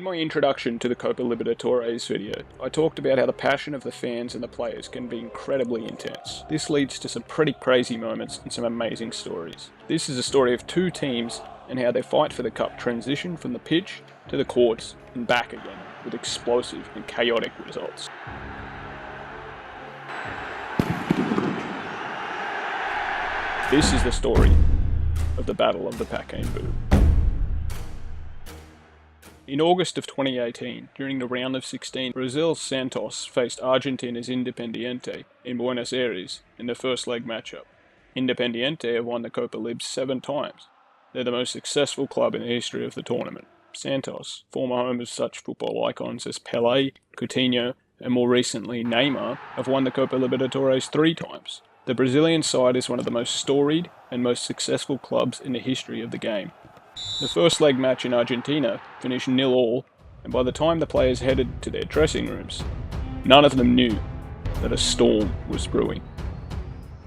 my introduction to the Copa Libertadores video, I talked about how the passion of the fans and the players can be incredibly intense. This leads to some pretty crazy moments and some amazing stories. This is a story of two teams and how their fight for the cup transitioned from the pitch to the courts and back again, with explosive and chaotic results. This is the story of the Battle of the Pacaembu. In August of 2018, during the round of 16, Brazil's Santos faced Argentina's Independiente in Buenos Aires in the first leg matchup. Independiente have won the Copa Libs 7 times. They're the most successful club in the history of the tournament. Santos, former home of such football icons as Pelé, Coutinho, and more recently Neymar, have won the Copa Libertadores 3 times. The Brazilian side is one of the most storied and most successful clubs in the history of the game. The first leg match in Argentina finished 0-0, and by the time the players headed to their dressing rooms, none of them knew that a storm was brewing.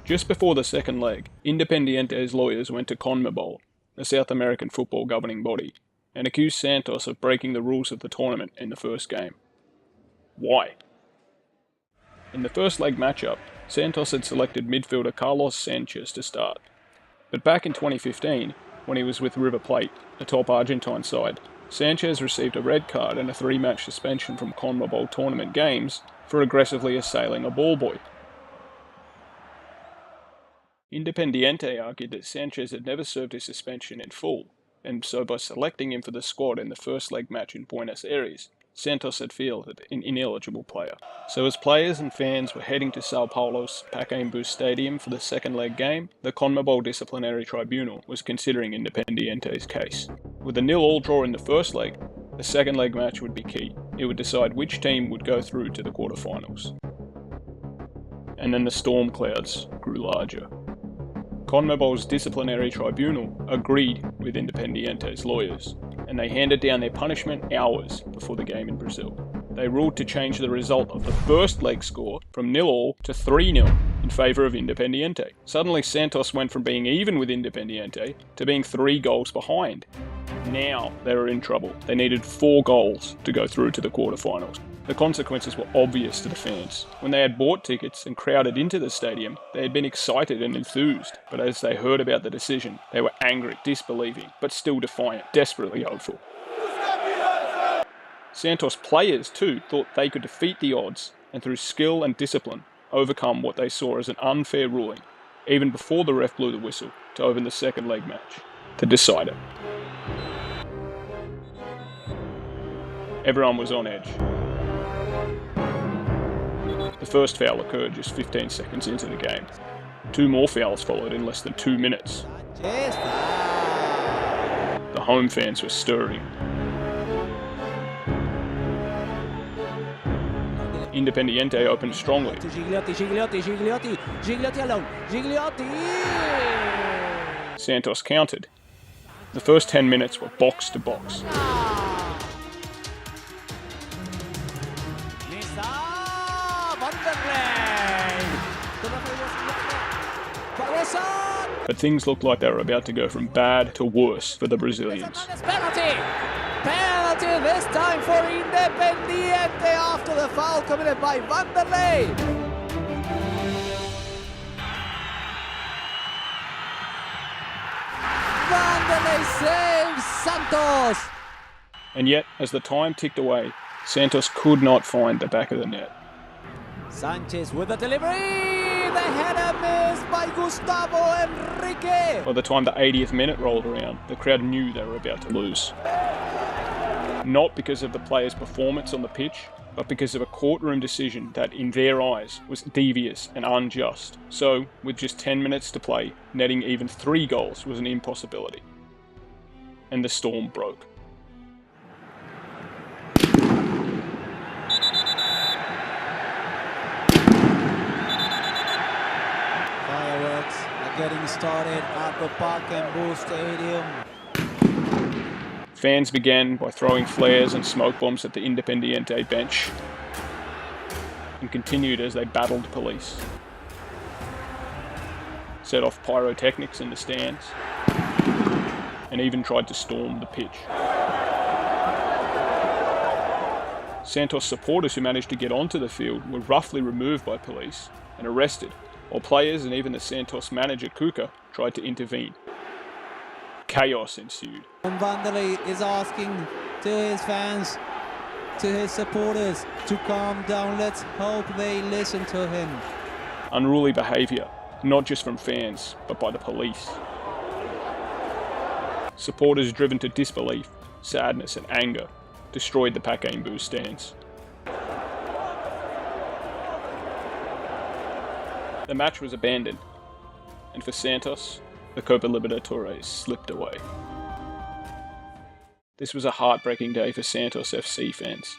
Just before the second leg, Independiente's lawyers went to CONMEBOL, the South American football governing body, and accused Santos of breaking the rules of the tournament in the first game. Why? In the first leg matchup, Santos had selected midfielder Carlos Sanchez to start. But back in 2015, when he was with River Plate, the top Argentine side, Sanchez received a red card and a 3-match suspension from CONMEBOL tournament games for aggressively assailing a ball boy. Independiente argued that Sanchez had never served his suspension in full, and so by selecting him for the squad in the first leg match in Buenos Aires, Santos had fielded an ineligible player. So as players and fans were heading to Sao Paulo's Pacaembu stadium for the second leg game, the CONMEBOL disciplinary tribunal was considering Independiente's case. With a 0-0 draw in the first leg, the second leg match would be key. It would decide which team would go through to the quarterfinals. And then the storm clouds grew larger. CONMEBOL's disciplinary tribunal agreed with Independiente's lawyers, and they handed down their punishment hours before the game in Brazil. They ruled to change the result of the first leg score from 0-0 to 3-0 in favour of Independiente. Suddenly Santos went from being even with Independiente to being 3 goals behind. Now they were in trouble. They needed 4 goals to go through to the quarterfinals. The consequences were obvious to the fans. When they had bought tickets and crowded into the stadium, they had been excited and enthused, but as they heard about the decision, they were angry, disbelieving, but still defiant, desperately hopeful. Santos players, too, thought they could defeat the odds and through skill and discipline overcome what they saw as an unfair ruling, even before the ref blew the whistle to open the second leg match, to decide it. Everyone was on edge. The first foul occurred just 15 seconds into the game. 2 more fouls followed in less than 2 minutes. The home fans were stirring. Independiente opened strongly. Santos countered. The first 10 minutes were box to box. But things looked like they were about to go from bad to worse for the Brazilians. Penalty this time for Independiente after the foul committed by Vanderlei. Vanderlei saves Santos. And yet, as the time ticked away, Santos could not find the back of the net. Sanchez with the delivery. The header missed by Gustavo Henrique. By the time the 80th minute rolled around, the crowd knew they were about to lose. Not because of the players' performance on the pitch, but because of a courtroom decision that, in their eyes, was devious and unjust. So, with just 10 minutes to play, netting even 3 goals was an impossibility. And the storm broke. Getting started at the Pacaembu Stadium. Fans began by throwing flares and smoke bombs at the Independiente bench and continued as they battled police. Set off pyrotechnics in the stands and even tried to storm the pitch. Santos supporters who managed to get onto the field were roughly removed by police and arrested, while players and even the Santos manager Cuca tried to intervene. Chaos ensued. Vanderlei is asking to his fans, to his supporters, to calm down. Let's hope they listen to him. Unruly behaviour, not just from fans, but by the police. Supporters driven to disbelief, sadness and anger destroyed the Pacaembu stands. The match was abandoned, and for Santos, the Copa Libertadores slipped away. This was a heartbreaking day for Santos FC fans.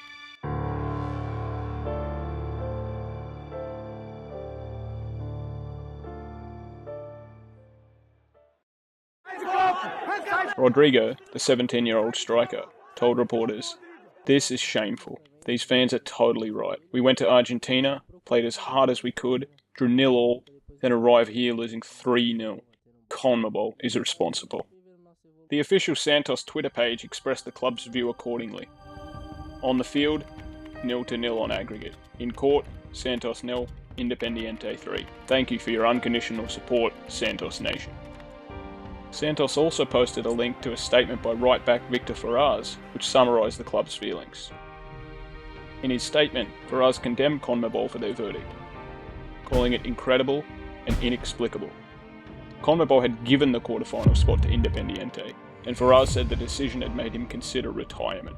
Rodrigo, the 17-year-old striker, told reporters, "This is shameful. These fans are totally right. We went to Argentina, played as hard as we could, drew 0-0, then arrived here losing 3-0. CONMEBOL is responsible." The official Santos Twitter page expressed the club's view accordingly. On the field, 0-0 on aggregate. In court, Santos 0, Independiente 3. Thank you for your unconditional support, Santos Nation. Santos also posted a link to a statement by right-back Victor Ferraz, which summarised the club's feelings. In his statement, Ferraz condemned CONMEBOL for their verdict, calling it incredible and inexplicable. CONMEBOL had given the quarter-final spot to Independiente, and Ferraz said the decision had made him consider retirement.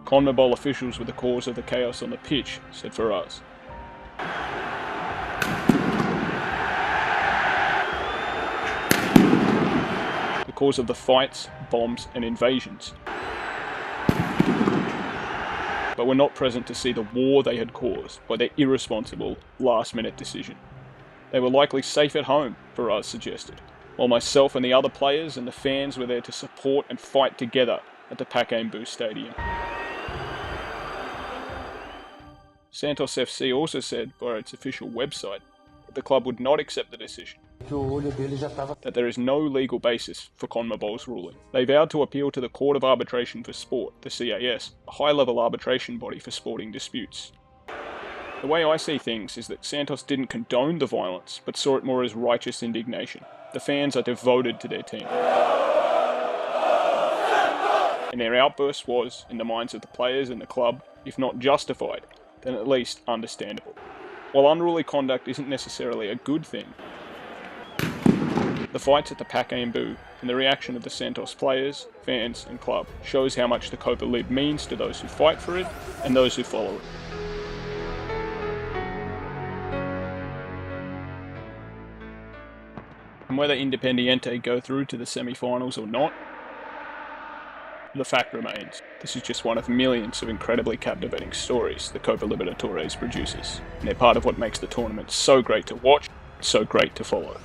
CONMEBOL officials were the cause of the chaos on the pitch, said Ferraz. The cause of the fights, bombs and invasions. But were not present to see the war they had caused by their irresponsible, last-minute decision. They were likely safe at home, Ferraz suggested, while myself and the other players and the fans were there to support and fight together at the Pacaembu Stadium. Santos FC also said via its official website that the club would not accept the decision, that there is no legal basis for CONMEBOL's ruling. They vowed to appeal to the Court of Arbitration for Sport, the CAS, a high-level arbitration body for sporting disputes. The way I see things is that Santos didn't condone the violence, but saw it more as righteous indignation. The fans are devoted to their team. And their outburst was, in the minds of the players and the club, if not justified, then at least understandable. While unruly conduct isn't necessarily a good thing, the fights at the Pacaembu and the reaction of the Santos players, fans and club shows how much the Copa Lib means to those who fight for it and those who follow it. And whether Independiente go through to the semi-finals or not, the fact remains, this is just one of millions of incredibly captivating stories the Copa Libertadores produces, and they're part of what makes the tournament so great to watch, so great to follow.